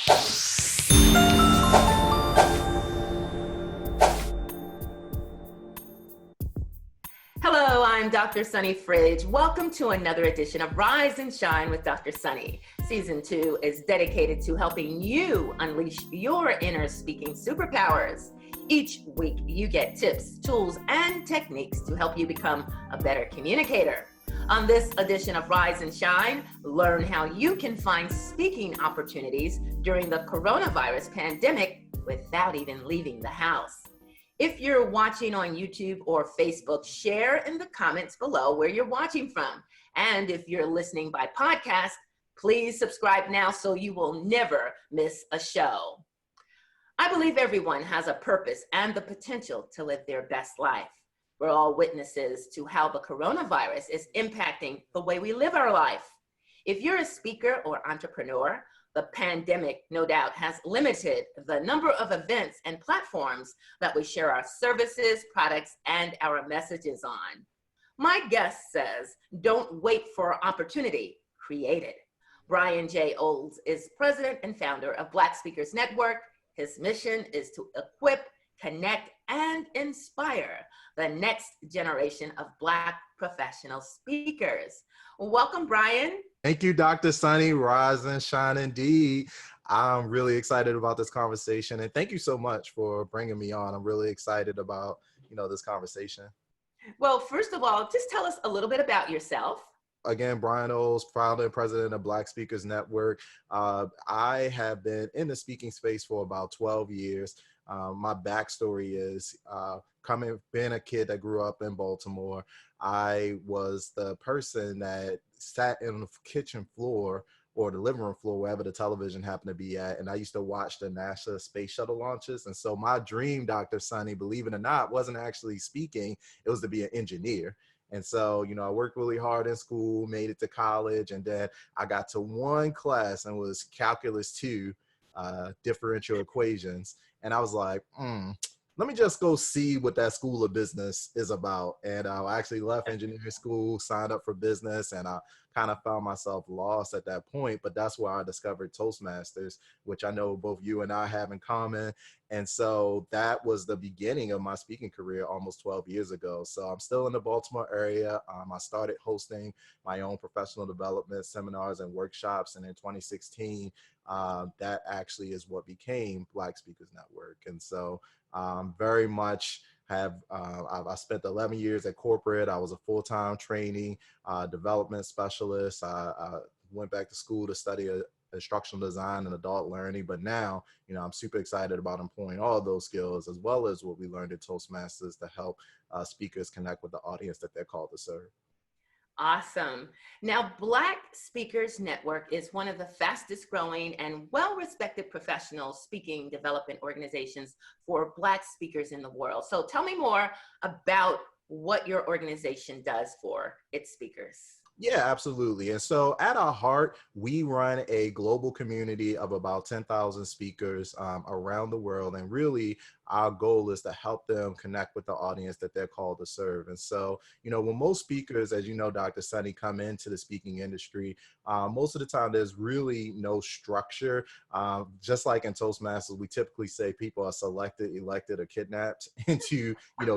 Hello, I'm Dr. Sunny Fridge. Welcome to another edition of Rise and Shine with Dr. Sunny. Season 2 is dedicated to helping you unleash your inner speaking superpowers. Each week, you get tips, tools, and techniques to help you become a better communicator. On this edition of Rise and Shine, learn how you can find speaking opportunities during the coronavirus pandemic without even leaving the house. If you're watching on YouTube or Facebook, share in the comments below where you're watching from. And if you're listening by podcast, please subscribe now so you will never miss a show. I believe everyone has a purpose and the potential to live their best life. We're all witnesses to how the coronavirus is impacting the way we live our life. If you're a speaker or entrepreneur, the pandemic, no doubt, has limited the number of events and platforms that we share our services, products, and our messages on. My guest says, don't wait for opportunity, create it. Brian J. Olds is president and founder of Black Speakers Network. His mission is to equip, connect, and inspire the next generation of Black professional speakers. Welcome, Brian. Thank you, Dr. Sunny. Rise and shine indeed. I'm really excited about this conversation, and thank you so much for bringing me on. I'm really excited about, this conversation. Well, first of all, just tell us a little bit about yourself. Again, Brian Olds, founder and president of Black Speakers Network. I have been in the speaking space for about 12 years. My backstory is being a kid that grew up in Baltimore. I was the person that sat in the kitchen floor or the living room floor, wherever the television happened to be at. And I used to watch the NASA space shuttle launches. And so my dream, Dr. Sunny, believe it or not, wasn't actually speaking. It was to be an engineer. And so, I worked really hard in school, made it to college, and then I got to one class and was Calculus 2, differential equations. And I was like, let me just go see what that school of business is about. And I actually left engineering school, signed up for business, and I kind of found myself lost at that point. But that's where I discovered Toastmasters, which I know both you and I have in common. And so that was the beginning of my speaking career almost 12 years ago. So I'm still in the Baltimore area. I started hosting my own professional development seminars and workshops. And in 2016, that actually is what became Black Speakers Network. And so very much I spent 11 years at corporate. I was a full-time training development specialist. I went back to school to study instructional design and adult learning, but now, I'm super excited about employing all of those skills as well as what we learned at Toastmasters to help speakers connect with the audience that they're called to serve. Awesome. Now, Black Speakers Network is one of the fastest growing and well-respected professional speaking development organizations for Black speakers in the world. So tell me more about what your organization does for its speakers. Yeah, absolutely. And so at our heart, we run a global community of about 10,000 speakers around the world. And really, our goal is to help them connect with the audience that they're called to serve. And so, when most speakers, as you know, Dr. Sunny, come into the speaking industry, most of the time there's really no structure. Just like in Toastmasters, we typically say people are selected, elected, or kidnapped into,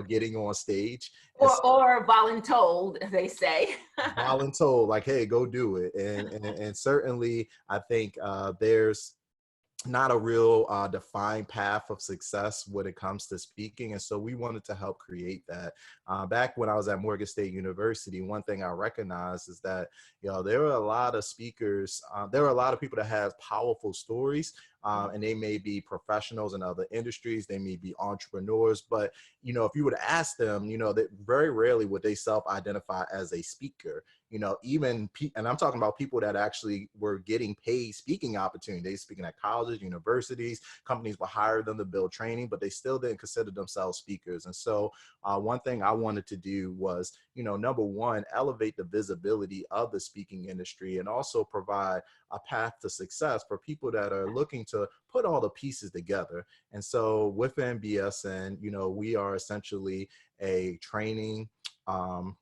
getting on stage. Or voluntold, they say. Voluntold, like, hey, go do it. And certainly, I think there's not a real defined path of success when it comes to speaking. And so we wanted to help create that. Back when I was at Morgan State University, one thing I recognized is that, there are a lot of speakers, there are a lot of people that have powerful stories, and they may be professionals in other industries, they may be entrepreneurs, but, if you were to ask them, that very rarely would they self-identify as a speaker. And I'm talking about people that actually were getting paid speaking opportunities, speaking at colleges, universities, companies would hire them to build training, but they still didn't consider themselves speakers. And so one thing I wanted to do was, number one, elevate the visibility of the speaking industry and also provide a path to success for people that are looking to put all the pieces together. And so within BSN, we are essentially a training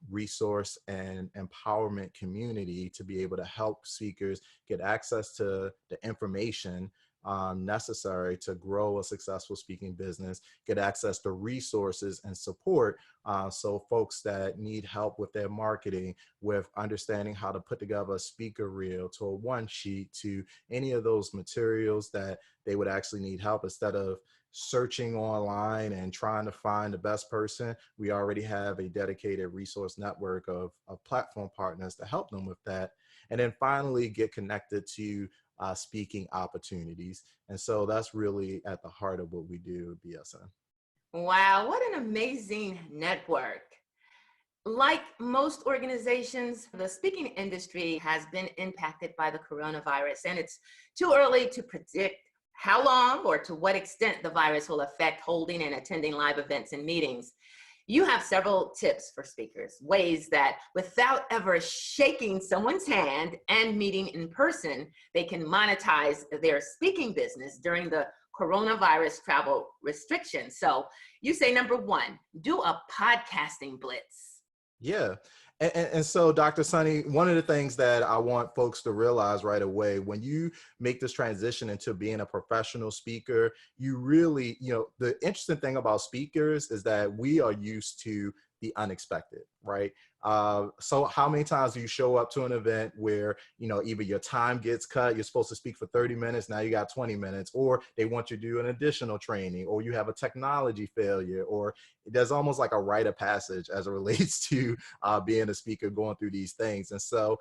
resource and empowerment community to be able to help speakers get access to the information necessary to grow a successful speaking business, get access to resources and support. So folks that need help with their marketing, with understanding how to put together a speaker reel, to a one sheet, to any of those materials that they would actually need help, instead of searching online and trying to find the best person, we already have a dedicated resource network of platform partners to help them with that. And then finally get connected to speaking opportunities. And so that's really at the heart of what we do at BSN. Wow, what an amazing network. Like most organizations, the speaking industry has been impacted by the coronavirus, and it's too early to predict how long or to what extent the virus will affect holding and attending live events and meetings. You have several tips for speakers, ways that without ever shaking someone's hand and meeting in person, they can monetize their speaking business during the coronavirus travel restrictions. So you say number one, do a podcasting blitz. Yeah. And so, Dr. Sunny, one of the things that I want folks to realize right away, when you make this transition into being a professional speaker, you really, the interesting thing about speakers is that we are used to the unexpected, right? So how many times do you show up to an event where, either your time gets cut, you're supposed to speak for 30 minutes, now you got 20 minutes, or they want you to do an additional training, or you have a technology failure, or there's almost like a rite of passage as it relates to being a speaker, going through these things. And so,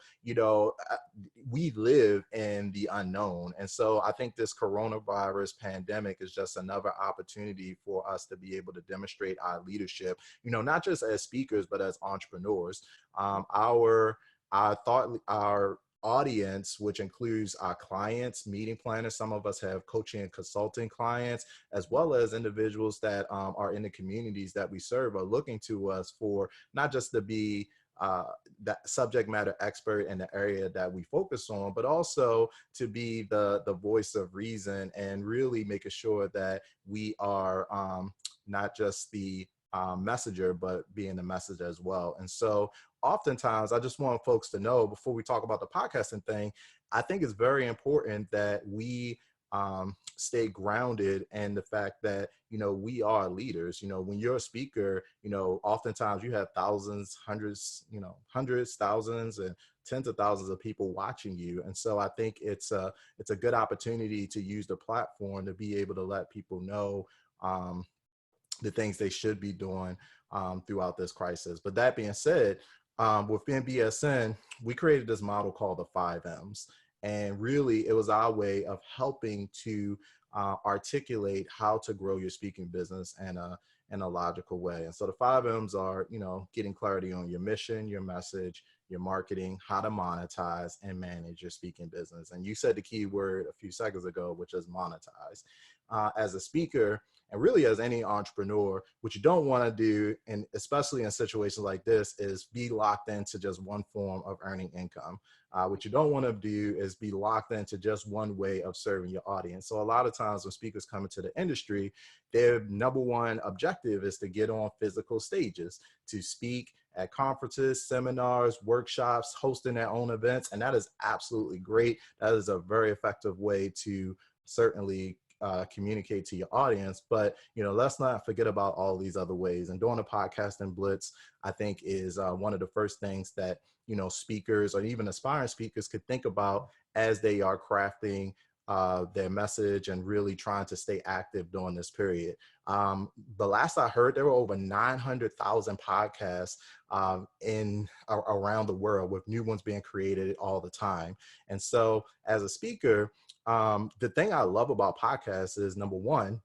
we live in the unknown. And so I think this coronavirus pandemic is just another opportunity for us to be able to demonstrate our leadership, not just as speakers, but as entrepreneurs. Our audience, which includes our clients, meeting planners. Some of us have coaching and consulting clients, as well as individuals that are in the communities that we serve, are looking to us for not just to be that subject matter expert in the area that we focus on, but also to be the voice of reason, and really making sure that we are not just the messenger, but being the message as well. And so oftentimes I just want folks to know, before we talk about the podcasting thing, I think it's very important that we stay grounded in the fact that, we are leaders. When you're a speaker, oftentimes you have thousands, hundreds, thousands, and tens of thousands of people watching you. And so I think it's a good opportunity to use the platform to be able to let people know the things they should be doing throughout this crisis. But that being said, within BSN, we created this model called the 5Ms. And really, it was our way of helping to articulate how to grow your speaking business in a logical way. And so the 5Ms are, getting clarity on your mission, your message, your marketing, how to monetize and manage your speaking business. And you said the key word a few seconds ago, which is monetize. As a speaker, and really as any entrepreneur, what you don't want to do, and especially in situations like this, is be locked into just one form of earning income. What you don't want to do is be locked into just one way of serving your audience. So a lot of times when speakers come into the industry, their number one objective is to get on physical stages, to speak at conferences, seminars, workshops, hosting their own events. And that is absolutely great. That is a very effective way to certainly communicate to your audience. But, let's not forget about all these other ways. And doing a podcasting blitz, I think, is one of the first things that, speakers or even aspiring speakers could think about as they are crafting their message and really trying to stay active during this period. The last I heard, there were over 900,000 podcasts around the world, with new ones being created all the time. And so as a speaker, the thing I love about podcasts is, number one,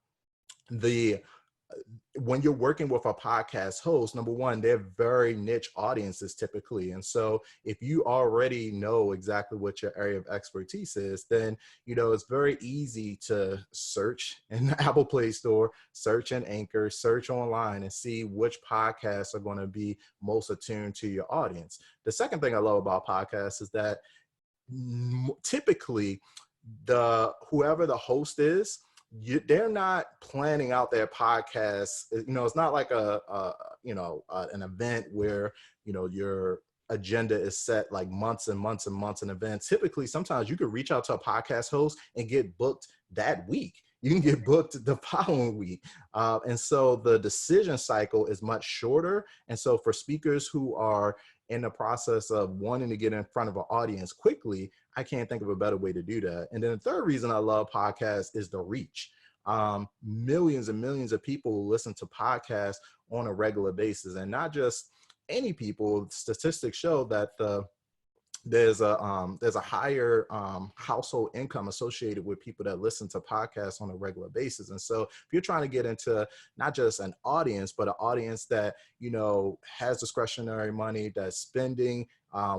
when you're working with a podcast host, number one, they're very niche audiences typically. And so if you already know exactly what your area of expertise is, then, it's very easy to search in the Apple Play Store, search in Anchor, search online, and see which podcasts are going to be most attuned to your audience. The second thing I love about podcasts is that typically whoever the host is, they're not planning out their podcast. It's not like an event where, you're agenda is set like months and months and months in advance. Typically, sometimes you could reach out to a podcast host and get booked that week. You can get booked the following week. And so the decision cycle is much shorter. And so for speakers who are in the process of wanting to get in front of an audience quickly, I can't think of a better way to do that. And then the third reason I love podcasts is the reach. Millions and millions of people listen to podcasts on a regular basis, and not just any people. Statistics show that there's a higher household income associated with people that listen to podcasts on a regular basis. And so if you're trying to get into not just an audience, but an audience that, you know, has discretionary money, that's spending,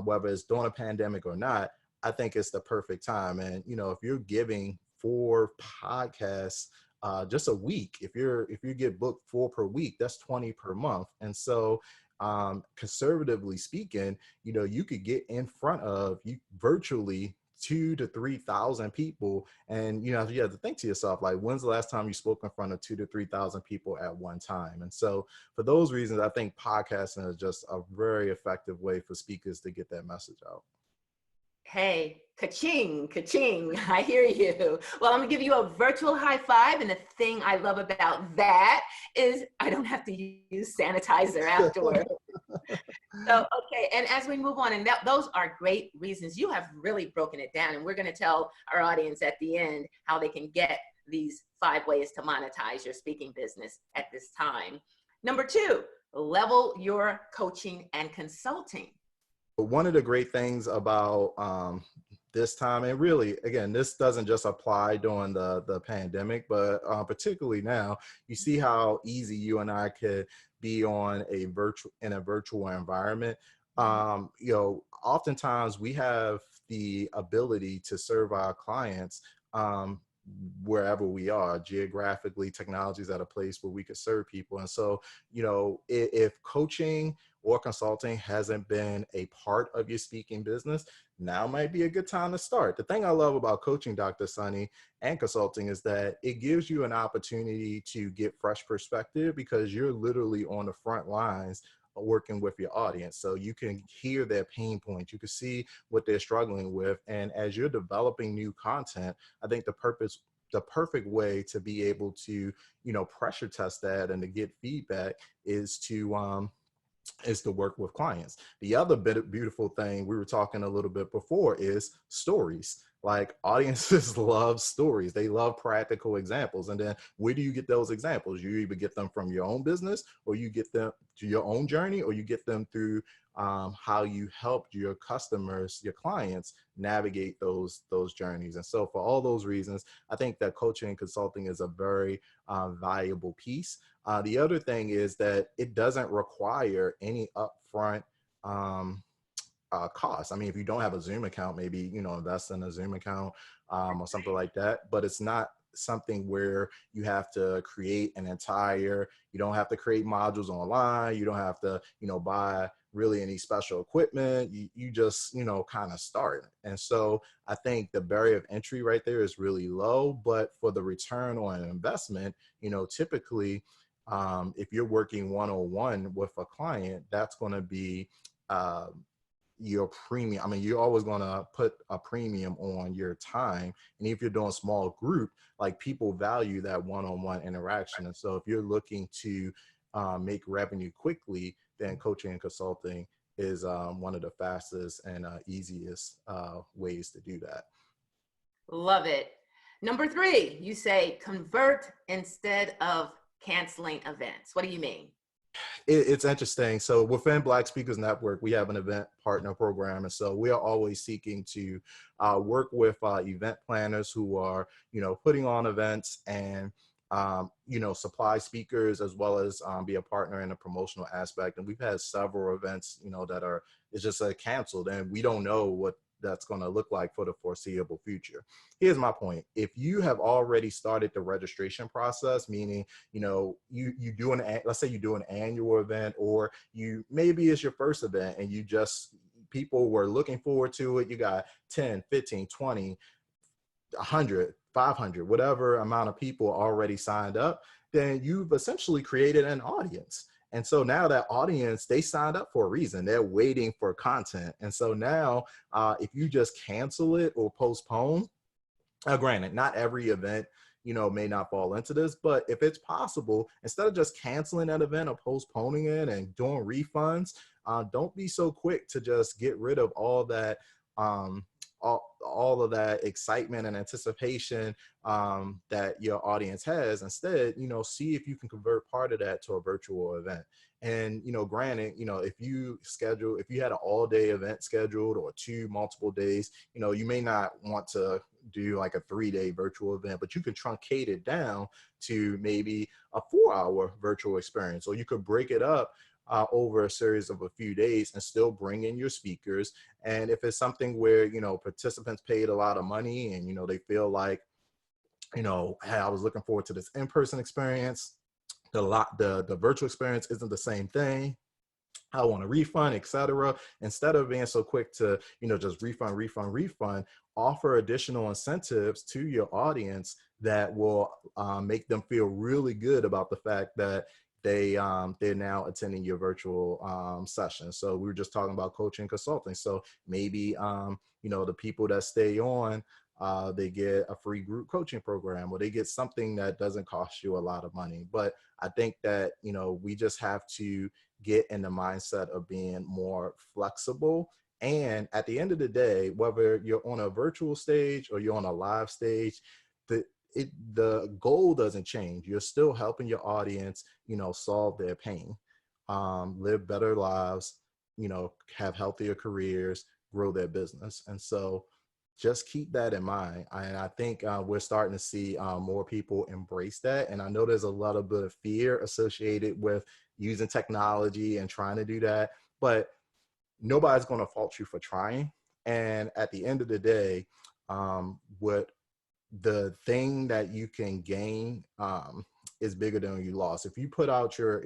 whether it's during a pandemic or not, I think it's the perfect time. And, you know, if you're giving 4 podcasts just a week, if you get booked 4 per week, that's 20 per month. And so conservatively speaking, you know, you could get in front of you virtually 2,000 to 3,000 people. And, you know, you have to think to yourself, like, when's the last time you spoke in front of 2,000 to 3,000 people at one time? And so for those reasons, I think podcasting is just a very effective way for speakers to get that message out. Hey, ka-ching, ka-ching. I hear you. Well, I'm gonna give you a virtual high five. And the thing I love about that is I don't have to use sanitizer afterward. So, okay. And as we move on, and those are great reasons. You have really broken it down. And we're gonna tell our audience at the end how they can get these 5 ways to monetize your speaking business at this time. Number 2, level your coaching and consulting. One of the great things about this time, and really, again, this doesn't just apply during the pandemic, but particularly now, you see how easy you and I could be in a virtual environment. You know, oftentimes we have the ability to serve our clients wherever we are geographically. Technology is at a place where we could serve people. And so, you know, if coaching or consulting hasn't been a part of your speaking business, now might be a good time to start. The thing I love about coaching, Dr. Sunny, and consulting is that it gives you an opportunity to get fresh perspective, because you're literally on the front lines working with your audience. So you can hear their pain points, you can see what they're struggling with. And as you're developing new content, I think the perfect way to be able to, you know, pressure test that and to get feedback is to work with clients. The other beautiful thing we were talking a little bit before is stories. Like, audiences love stories. They love practical examples. And then where do you get those examples? You either get them from your own business, or you get them to your own journey, or you get them through how you helped your customers, your clients, navigate those journeys. And so for all those reasons, I think that coaching and consulting is a very valuable piece. The other thing is that it doesn't require any upfront cost. I mean, if you don't have a Zoom account, maybe, you know, invest in a Zoom account or something like that. But it's not something where you have to create you don't have to create modules online. You don't have to, you know, buy really any special equipment. You just, you know, kind of start. And so I think the barrier of entry right there is really low, but for the return on investment, you know, typically if you're working one-on-one with a client, that's going to be your premium. I mean, you're always going to put a premium on your time. And if you're doing small group, like, people value that one-on-one interaction. And so if you're looking to make revenue quickly, then coaching and consulting is one of the fastest and easiest ways to do that. Love it. Number 3, you say convert instead of canceling events. What do you mean? It's interesting. So within Black Speakers Network, we have an event partner program. And so we are always seeking to work with event planners who are, you know, putting on events and, you know, supply speakers, as well as be a partner in the promotional aspect. And we've had several events, you know, it's just canceled, and we don't know what that's going to look like for the foreseeable future. Here's my point. If you have already started the registration process, meaning, you know, let's say you do an annual event, or maybe it's your first event and people were looking forward to it. You got 10, 15, 20, 100, 500, whatever amount of people already signed up, then you've essentially created an audience. And so now that audience, they signed up for a reason. They're waiting for content. And so now if you just cancel it or postpone, granted, not every event, may not fall into this, but if it's possible, instead of just canceling that event or postponing it and doing refunds, don't be so quick to just get rid of all that, all of that excitement and anticipation that your audience has. Instead, see if you can convert part of that to a virtual event. And, granted, if you had an all day event scheduled or two multiple days, you may not want to do like a 3-day virtual event, but you can truncate it down to maybe a 4-hour virtual experience, or you could break it up over a series of a few days and still bring in your speakers. And if it's something where, participants paid a lot of money and, they feel like, hey, I was looking forward to this in-person experience, the virtual experience isn't the same thing, I want a refund, etc. Instead of being so quick to, just refund, offer additional incentives to your audience that will make them feel really good about the fact that they're now attending your virtual session. So we were just talking about coaching and consulting. So maybe, the people that stay on, they get a free group coaching program, or they get something that doesn't cost you a lot of money. But I think that, we just have to get in the mindset of being more flexible. And at the end of the day, whether you're on a virtual stage or you're on a live stage, the goal doesn't change. You're still helping your audience, solve their pain, live better lives, have healthier careers, grow their business. And so just keep that in mind. And I think we're starting to see more people embrace that. And I know there's a lot of bit of fear associated with using technology and trying to do that, but nobody's going to fault you for trying. And at the end of the day, what the thing that you can gain is bigger than you lost. If you put off your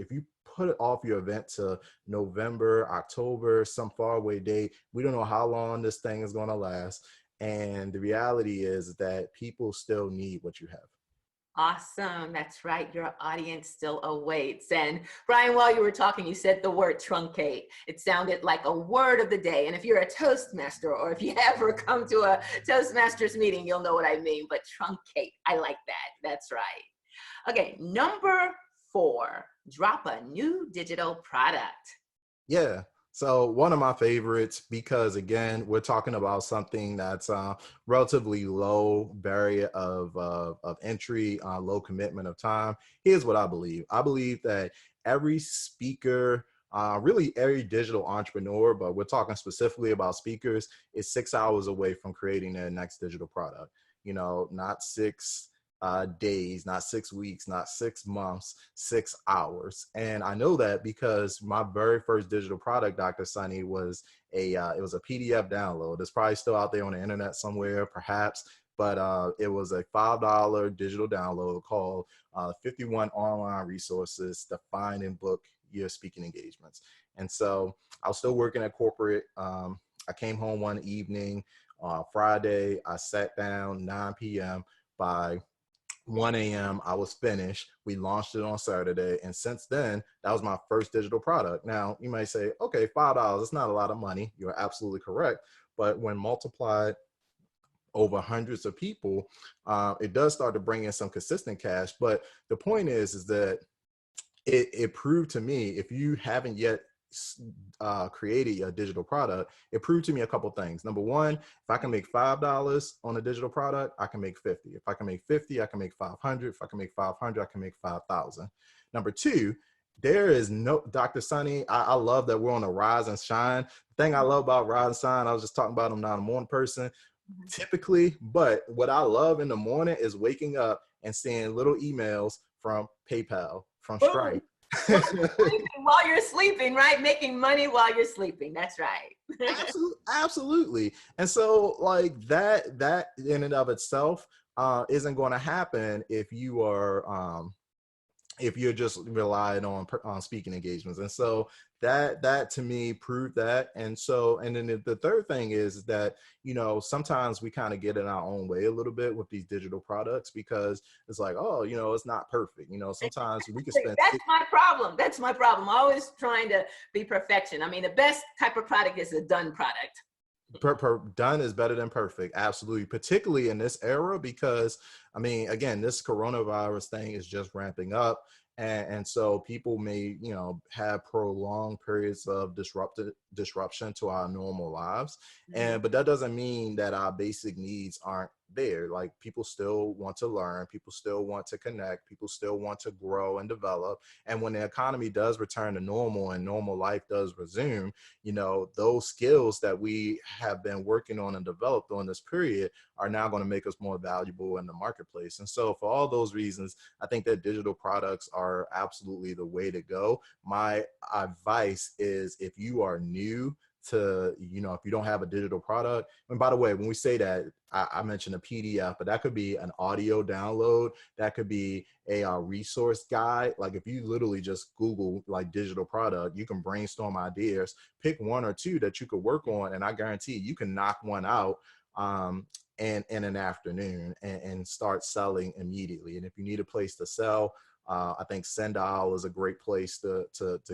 event to November, October, some faraway date, we don't know how long this thing is going to last. And the reality is that people still need what you have. Awesome. That's right. Your audience still awaits. And Brian, while you were talking, you said the word truncate. It sounded like a word of the day. And if you're a Toastmaster, or if you ever come to a Toastmasters meeting, you'll know what I mean. But truncate, I like that. That's right. Okay, number 4, drop a new digital product. Yeah. So one of my favorites, because again, we're talking about something that's relatively low barrier of entry, low commitment of time. Here's what I believe. I believe that every speaker, really every digital entrepreneur, but we're talking specifically about speakers, is 6 hours away from creating their next digital product. Not 6 days, not 6 weeks, not 6 months, 6 hours. And I know that because my very first digital product, Dr. Sunny, was it was a PDF download. It's probably still out there on the internet somewhere, perhaps, but it was a $5 digital download called 51 Online Resources to Find and Book Your Speaking Engagements. And so I was still working at corporate. I came home one evening, Friday, I sat down 9 p.m. By 1 a.m. I was finished. We launched it on Saturday. And since then, that was my first digital product. Now, you might say, okay, $5, it's not a lot of money. You're absolutely correct. But when multiplied over hundreds of people, it does start to bring in some consistent cash. But the point is that it proved to me, if you haven't yet created a digital product, it proved to me a couple things. Number one, if I can make $5 on a digital product, I can make 50. If I can make 50, I can make 500. If I can make 500, I can make 5,000. Number two, there is no, Dr. Sunny, I love that we're on a rise and shine. The thing I love about rise and shine, I was just talking about, I'm not a morning person typically, but what I love in the morning is waking up and seeing little emails from PayPal, from Stripe. While you're sleeping, right? Making money while you're sleeping. That's right. Absolutely. And so like that in and of itself isn't going to happen if you are if you're just relying on speaking engagements. And so that to me proved that. And so, and then the third thing is that, sometimes we kind of get in our own way a little bit with these digital products, because it's like, oh, it's not perfect. Sometimes we can spend That's my problem. That's my problem. Always trying to be perfection. I mean, the best type of product is a done product. done is better than perfect. Absolutely. Particularly in this era, because I mean, again, this coronavirus thing is just ramping up. And so people may, have prolonged periods of disruption to our normal lives. Mhm. But that doesn't mean that our basic needs aren't there. Like, people still want to learn, people still want to connect, people still want to grow and develop. And when the economy does return to normal and normal life does resume, those skills that we have been working on and developed during this period are now going to make us more valuable in the marketplace. And so for all those reasons, I think that digital products are absolutely the way to go. My advice is, if you are new to, if you don't have a digital product, and by the way, when we say that, I mentioned a PDF, but that could be an audio download, that could be a resource guide. Like, if you literally just Google like digital product, you can brainstorm ideas, pick one or two that you could work on, and I guarantee you can knock one out in an afternoon, and start selling immediately. And if you need a place to sell, I think Sendile is a great place to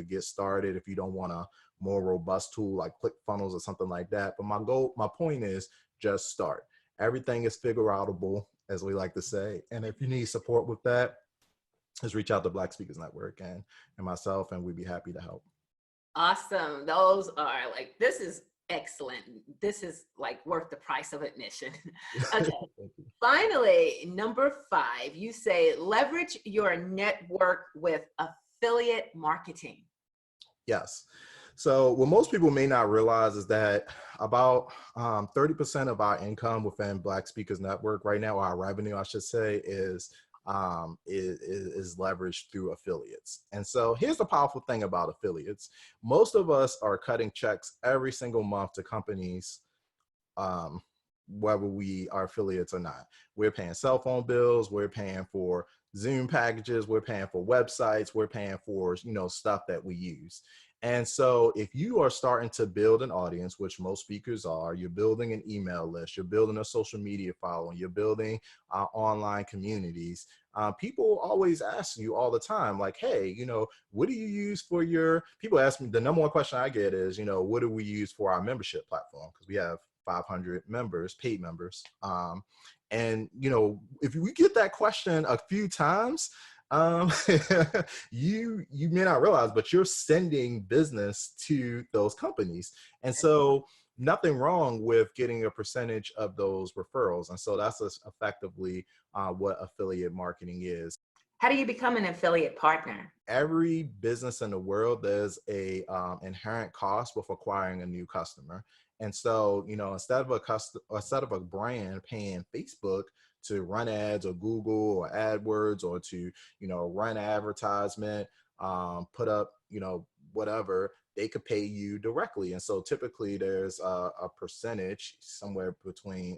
get started if you don't want a more robust tool like ClickFunnels or something like that. But my point is, just start. Everything is figure outable, as we like to say. And if you need support with that, just reach out to Black Speakers Network and myself, and we'd be happy to help. Awesome. Those are like, this is excellent. This is like worth the price of admission. Okay. Finally, number 5, you say leverage your network with affiliate marketing. Yes. So what most people may not realize is that about 30% of our income within Black Speakers Network right now, our revenue, I should say, is leveraged through affiliates. And so here's the powerful thing about affiliates. Most of us are cutting checks every single month to companies, whether we are affiliates or not. We're paying cell phone bills, we're paying for Zoom packages, we're paying for websites, we're paying for, stuff that we use. And so if you are starting to build an audience, which most speakers are, you're building an email list, you're building a social media following, you're building online communities, people always ask you all the time, like, hey, what do you use for your, people ask me, the number one question I get is, what do we use for our membership platform? Because we have 500 members, paid members. And, if we get that question a few times, you may not realize, but you're sending business to those companies. And so nothing wrong with getting a percentage of those referrals. And so that's effectively what affiliate marketing is. How do you become an affiliate partner? Every business in the world, there's a inherent cost with acquiring a new customer. And so, instead of a brand paying Facebook to run ads, or Google or AdWords, or to, run advertisement, put up, whatever, they could pay you directly. And so typically there's a percentage somewhere between,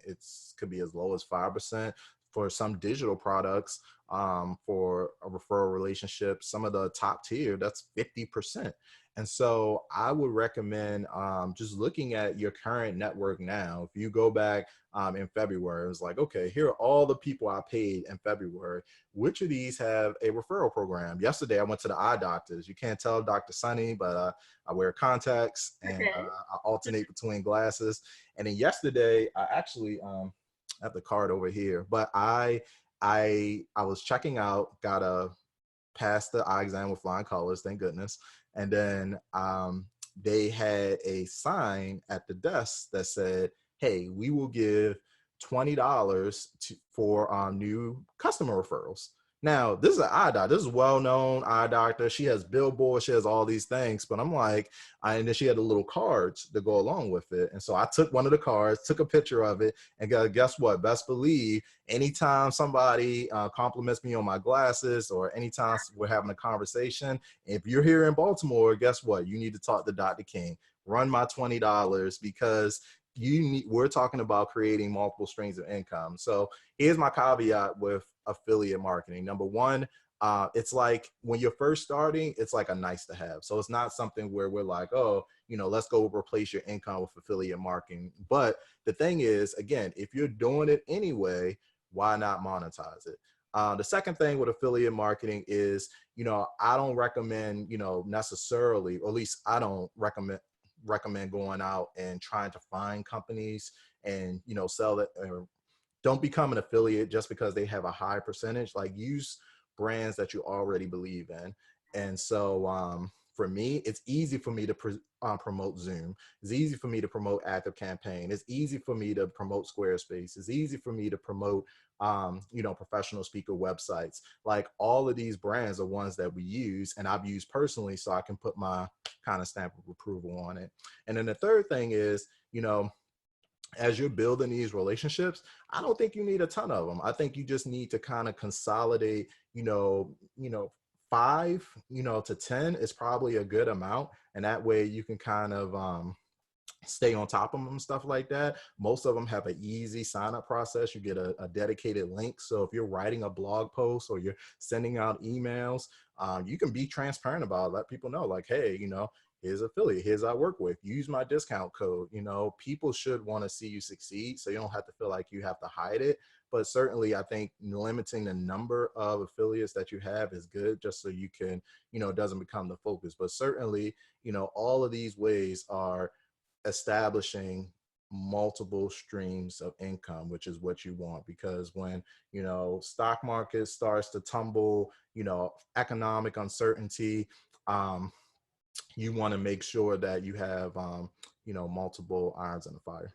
could be as low as 5% for some digital products, for a referral relationship. Some of the top tier, that's 50%. And so I would recommend just looking at your current network now. If you go back in February, it was like, okay, here are all the people I paid in February. Which of these have a referral program? Yesterday, I went to the eye doctors. You can't tell Dr. Sunny, but I wear contacts, and I alternate between glasses. And then yesterday, I actually I have the card over here, but I was checking out, got a passed the eye exam with flying colors, thank goodness. And then they had a sign at the desk that said, hey, we will give $20 for new customer referrals. Now, this is an eye doctor. This is a well-known eye doctor. She has billboards. She has all these things. But I'm like, and then she had the little cards to go along with it. And so I took one of the cards, took a picture of it, and guess what? Best believe, anytime somebody compliments me on my glasses, or anytime we're having a conversation, if you're here in Baltimore, guess what? You need to talk to Dr. King. Run my $20, because we're talking about creating multiple streams of income. So here's my caveat with affiliate marketing. Number one, it's like when you're first starting, it's like a nice to have. So it's not something where we're like, oh, let's go replace your income with affiliate marketing. But the thing is, again, if you're doing it anyway, why not monetize it? The second thing with affiliate marketing is, I don't recommend, necessarily, or at least I don't recommend going out and trying to find companies and, sell it, or don't become an affiliate just because they have a high percentage. Like, use brands that you already believe in. And so for me, it's easy for me to promote Zoom. It's easy for me to promote Active Campaign. It's easy for me to promote Squarespace. It's easy for me to promote professional speaker websites. Like, all of these brands are ones that we use and I've used personally, so I can put my kind of stamp of approval on it. And then the third thing is, as you're building these relationships, I don't think you need a ton of them. I think you just need to kind of consolidate, 5, to 10 is probably a good amount. And that way you can kind of stay on top of them and stuff like that. Most of them have an easy sign up process. You get a dedicated link. So if you're writing a blog post or you're sending out emails, you can be transparent about it. Let people know, like, hey, here's affiliate, here's I work with, use my discount code. People should want to see you succeed, so you don't have to feel like you have to hide it. But certainly I think limiting the number of affiliates that you have is good, just so you can, it doesn't become the focus. But certainly, all of these ways are establishing multiple streams of income, which is what you want. Because when, stock market starts to tumble, economic uncertainty, you want to make sure that you have, multiple irons in the fire.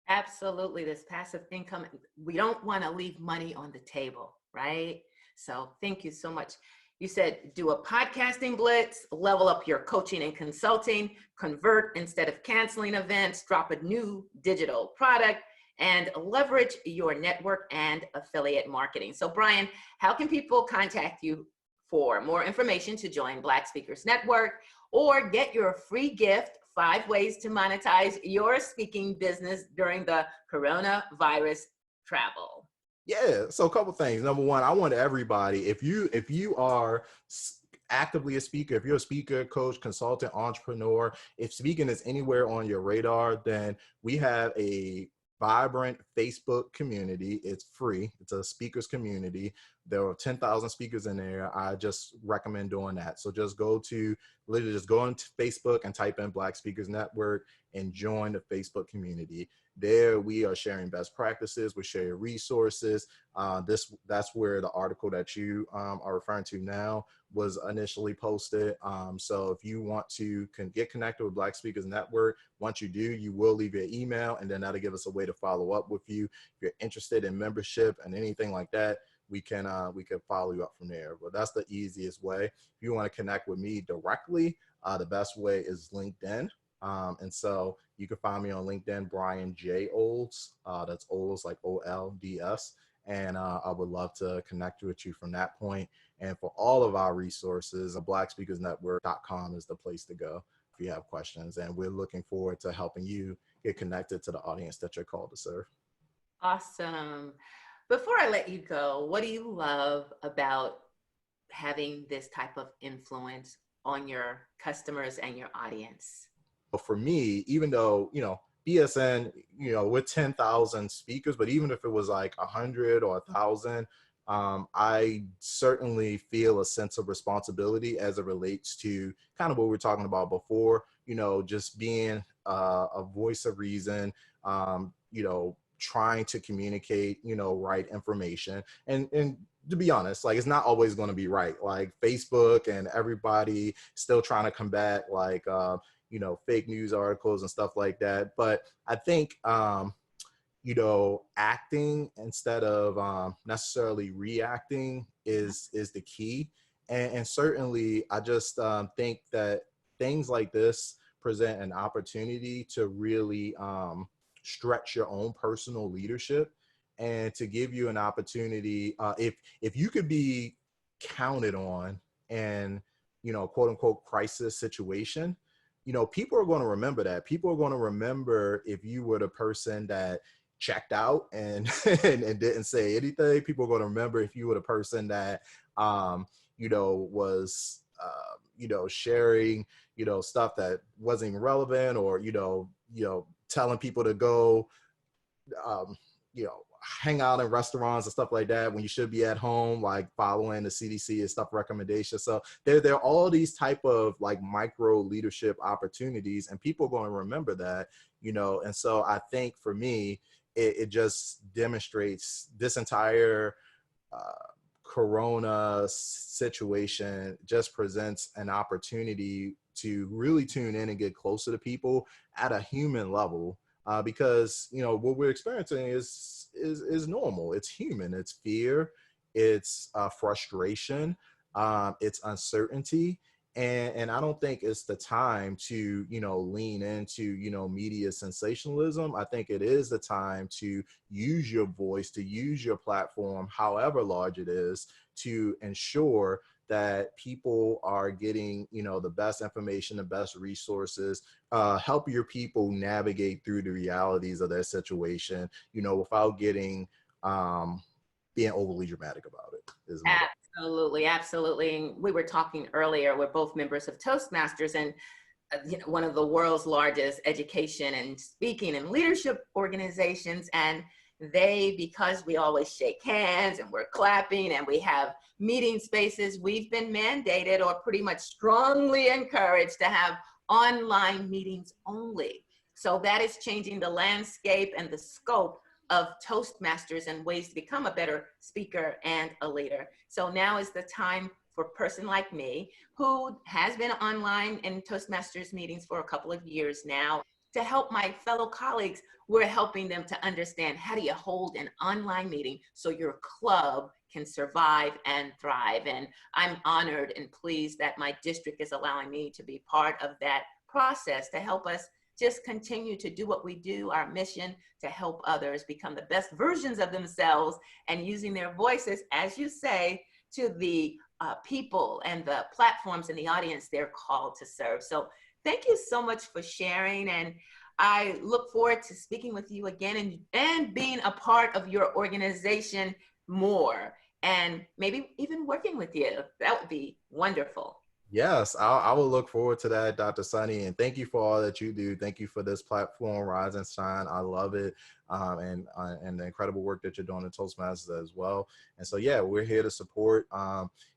Absolutely. This passive income, we don't want to leave money on the table, right? So thank you so much. You said do a podcasting blitz, level up your coaching and consulting, convert instead of canceling events, drop a new digital product, and leverage your network and affiliate marketing. So Brian, how can people contact you for more information to join Black Speakers Network or get your free gift, 5 ways to monetize your speaking business during the coronavirus travel? Yeah, so a couple things. Number one, I want everybody, if you are actively a speaker, if you're a speaker, coach, consultant, entrepreneur, if speaking is anywhere on your radar, then we have a vibrant Facebook community. It's free. It's a speakers community. There are 10,000 speakers in there. I just recommend doing that. So just literally just go into Facebook and type in Black Speakers Network and join the Facebook community. There we are sharing best practices, we share resources. That's where the article that you are referring to now was initially posted. So if you want to get connected with Black Speakers Network, once you do, you will leave your email, and then that'll give us a way to follow up with you. If you're interested in membership and anything like that, we can follow you up from there. But that's the easiest way. If you want to connect with me directly, the best way is LinkedIn. And so you can find me on LinkedIn, Brian J. Olds. That's Olds, like OLDS. And I would love to connect with you from that point. And for all of our resources, blackspeakersnetwork.com is the place to go if you have questions. And we're looking forward to helping you get connected to the audience that you're called to serve. Awesome. Before I let you go, what do you love about having this type of influence on your customers and your audience? For me, even though, BSN, with 10,000 speakers, but even if it was like 100 or 1,000, I certainly feel a sense of responsibility as it relates to kind of what we were talking about before, just being a voice of reason, trying to communicate, right information. And to be honest, like, it's not always going to be right. Like, Facebook and everybody still trying to combat, like, fake news articles and stuff like that. But I think, acting instead of necessarily reacting is the key. And certainly, I just think that things like this present an opportunity to really stretch your own personal leadership and to give you an opportunity. If you could be counted on in, quote unquote, crisis situation, people are going to remember that. People are going to remember if you were the person that checked out and and didn't say anything. People are going to remember if you were the person that was sharing stuff that wasn't even relevant, or telling people to go hang out in restaurants and stuff like that when you should be at home, like following the CDC and stuff recommendations. So there are all these type of like micro leadership opportunities, and people are going to remember that, and so I think for me, it just demonstrates this entire Corona situation just presents an opportunity to really tune in and get closer to people at a human level. Because what we're experiencing is normal. It's human. It's fear. It's frustration. It's uncertainty. And I don't think it's the time to lean into media sensationalism. I think it is the time to use your voice, to use your platform, however large it is, to ensure that people are getting the best information, the best resources, help your people navigate through the realities of their situation, without getting being overly dramatic about it. Absolutely. And we were talking earlier, we're both members of Toastmasters, and one of the world's largest education and speaking and leadership organizations. And because we always shake hands and we're clapping and we have meeting spaces, we've been mandated or pretty much strongly encouraged to have online meetings only. So that is changing the landscape and the scope of Toastmasters and ways to become a better speaker and a leader. So now is the time for a person like me, who has been online in Toastmasters meetings for a couple of years now, to help my fellow colleagues. We're helping them to understand, how do you hold an online meeting so your club can survive and thrive? And I'm honored and pleased that my district is allowing me to be part of that process to help us just continue to do what we do, our mission to help others become the best versions of themselves, and using their voices, as you say, to the people and the platforms and the audience they're called to serve. So thank you so much for sharing. And I look forward to speaking with you again and being a part of your organization more, and maybe even working with you. That would be wonderful. Yes, I will look forward to that, Dr. Sunny, and thank you for all that you do. Thank you for this platform, Rise and Shine. I love it, and the incredible work that you're doing in Toastmasters as well. And so, yeah, we're here to support,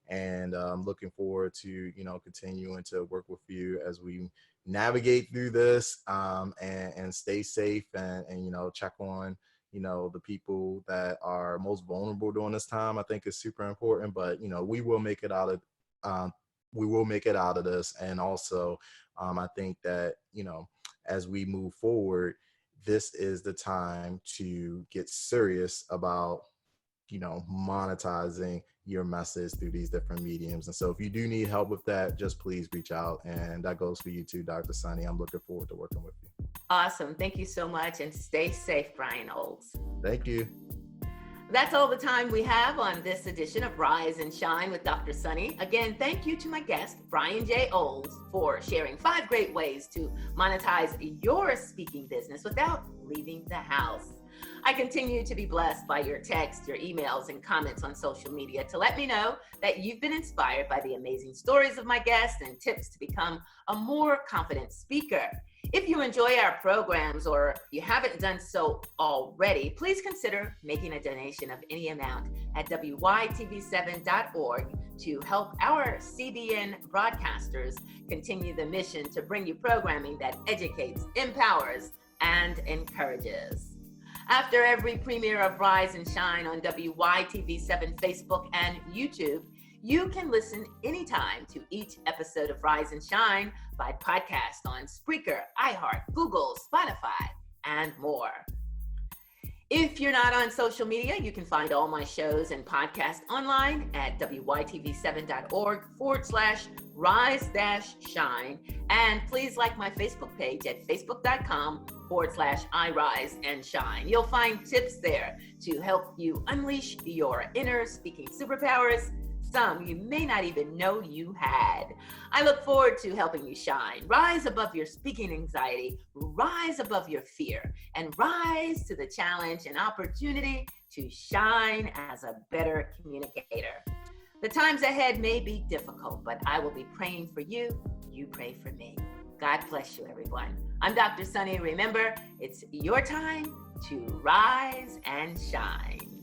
and looking forward to continuing to work with you as we navigate through this, and stay safe, and check on the people that are most vulnerable during this time. I think is super important, but we will make it out of. We will make it out of this. And also, I think that, as we move forward, this is the time to get serious about, monetizing your message through these different mediums. And so if you do need help with that, just please reach out. And that goes for you too, Dr. Sunny. I'm looking forward to working with you. Awesome. Thank you so much. And stay safe, Brian Olds. Thank you. That's all the time we have on this edition of Rise and Shine with Dr. Sunny. Again, thank you to my guest, Brian J. Olds, for sharing 5 great ways to monetize your speaking business without leaving the house. I continue to be blessed by your texts, your emails, and comments on social media to let me know that you've been inspired by the amazing stories of my guests and tips to become a more confident speaker. If you enjoy our programs, or you haven't done so already, please consider making a donation of any amount at WYTV7.org to help our CBN broadcasters continue the mission to bring you programming that educates, empowers, and encourages. After every premiere of Rise and Shine on WYTV7 Facebook and YouTube, you can listen anytime to each episode of Rise and Shine by podcast on Spreaker, iHeart, Google, Spotify, and more. If you're not on social media, you can find all my shows and podcasts online at WYTV7.org/rise-shine. And please like my Facebook page at facebook.com/iRiseAndShine. You'll find tips there to help you unleash your inner speaking superpowers, some you may not even know you had. I look forward to helping you shine. Rise above your speaking anxiety, rise above your fear, and rise to the challenge and opportunity to shine as a better communicator. The times ahead may be difficult, but I will be praying for you. You pray for me. God bless you, everyone. I'm Dr. Sunny. Remember, it's your time to rise and shine.